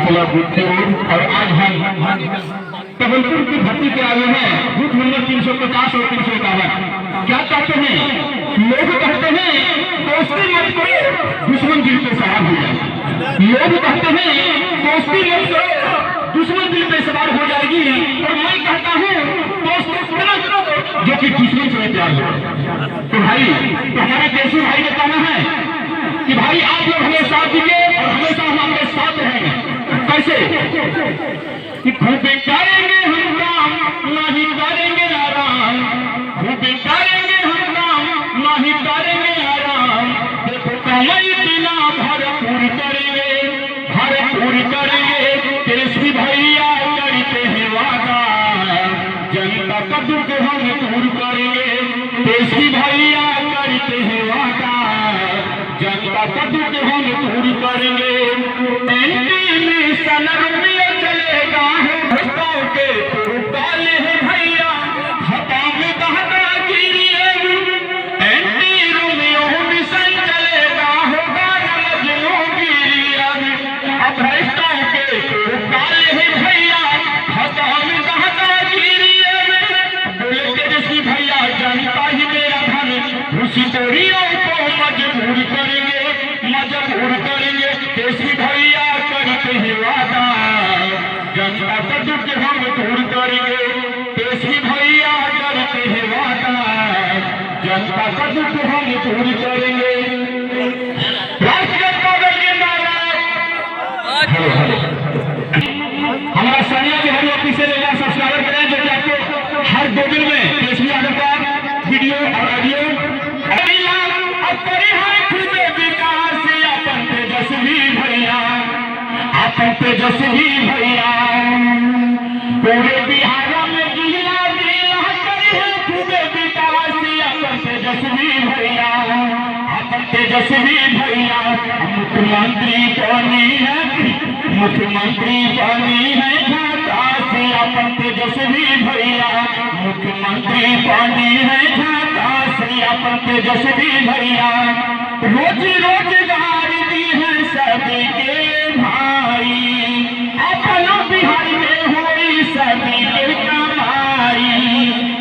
जिला गुड़गांव और आज हम तबलपुर की भर्ती के आए हैं बूथ नंबर 350 और 351। क्या कहते हैं लोग? कहते हैं दोस्ती मत करो दुश्मन दिल पे सवार हो जाएगी। लोग कहते हैं दोस्ती मत करो दुश्मन दिल पे सवार हो जाएगी, और मैं कहता हूँ दोस्ती करो जो कि दुश्मन से प्यार हो। तो भाई तो हमारे देशी भाई का कहना है कि भाई आप लोग हमें साथ दीजिए और हमेशा हम आपके साथ रहेंगे। कैसे कि खूब करेंगे हम काम नहीं करेंगे आराम, खूब करेंगे हम काम नहीं करेंगे आराम। देखो कमाई बिना भरपूर करेंगे, भरपूर करेंगे। तेजस्वी भैया करते हैं वादा जनता का दुख हम दूर करेंगे। तेजस्वी भैया करते हैं वादा जनता का दुख हम दूर करेंगे। एनटी में सनर में चलेगा भ्रष्टाचार के काले हैं भैया हटा में कहता गिरिए। एनटी रोमियो मिशन चलेगा होगा नमजनो गिरिया। अब भ्रष्टाचार के काले हैं भैया हटा में कहता गिरिए। बोले तेजस्वी भैया जनता ही मेरा धन घुसखोरियों को मजबूर करेंगे, मजबूर करेंगे। तेजस्वी भैया करते हैं वादा जनता का दुख हम दूर करेंगे। तेजस्वी भैया करते हैं वादा जनता का दुख हम दूर करेंगे। राष्ट्रीय कांग्रेस के नारा हमारा सानिया के हमारे ऑफिशियल एक बार सब्सक्राइबर करें, जो कि आपको हर 2 दिन में तेजस्वी यादव का वीडियो और ऑडियो तेजस्वी भैया पूरे बिहार में जिला जिला करे खूबे विकास। अपन तेजस्वी भैया, अपन तेजस्वी भैया मुख्यमंत्री बनी है, मुख्यमंत्री बनी है झांसा से। अपन तेजस्वी भैया मुख्यमंत्री बनी है झांसा से। अपन तेजस्वी भैया रोजी रोजगार दी है सभी के भाई। अपना बिहार में हुई सभी के कमाई,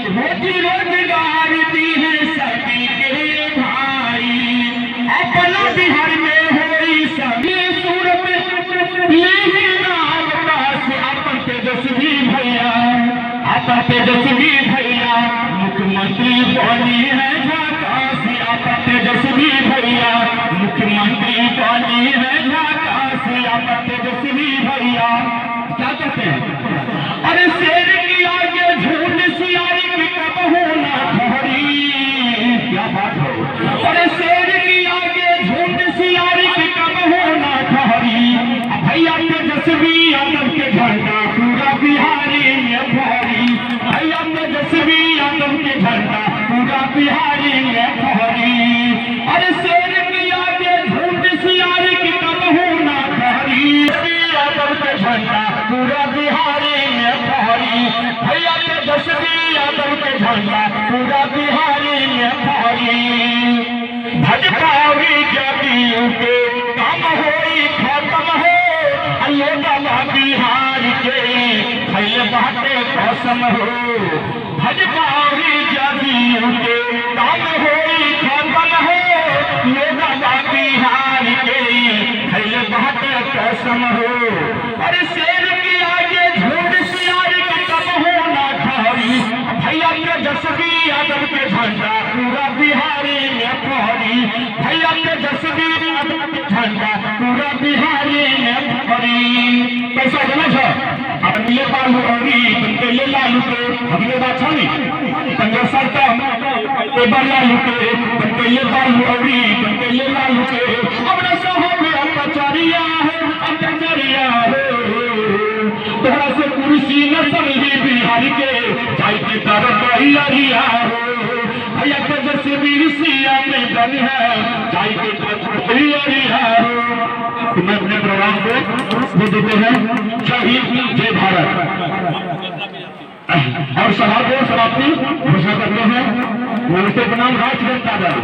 रोजी रोजगार दी है सभी के भाई। अपना बिहार में हुई सभी सूरत नाम पास। अपन तेजस्वी भैया, अपन तेजस्वी भैया मुख्यमंत्री बनी है झांसा से। अपन तेजस्वी भैया मुख्यमंत्री बनी है झांसा से। अपन तेजस्वी भैया क्या कहते हैं? अरे शेर की आगे झूठ सियारी की कब होना ठहरी। क्या बात है? अरे शेर की आगे झूठ सियारी की कब होना ठहरी। भैया तेजस्वी यादव के झंडा पूरा बिहारी में फहरी। भैया तेजस्वी यादव के झंडा पूरा बिहारी में फहरी। अरे शेर की आगे झूठ सियारी की कब होना ठहरी। यादव के झंडा पूरा बिहारी में फहरी। भैया तेजस्वी यादव के झंडा पूरा बिहारी में फहरी। भजपावी जदयू के काम होई खत्म हो अयोध्या बिहार के भैया बाटे कसम हो। भजपावी जदयू के काम होई खत्म हो अयोध्या बिहार के भैया बाटे कसम हो। अरे शेर की आगे झूठ सियारी की कब होना ठहरी। भैया तेजस्वी यादव के झंडा पूरा बिहारी में फहरी। भैया तेजस्वी यादव के झंडा पूरा बिहारी में फहरी। पैसा देना छ अपन ले बालू औरी बनके ले लालू के अगले बात छनी 15 साल तक ए लालू के बनके ले बालू औरी बनके ले लालू के। अपना साहब कचरिया है कचरिया है तोहरा से कुर्सी न समझी बिहार के जाई के तरफ अरिया हो। भैया तेजस्वी सिया में बन है जाई के तरफ अरिया हो। तो मैं अपने प्रोग्राम को दे देते हैं शहीद जय भारत और सभा को समाप्ति घोषणा करते हैं। नमस्ते प्रणाम राष्ट्र जनता दल।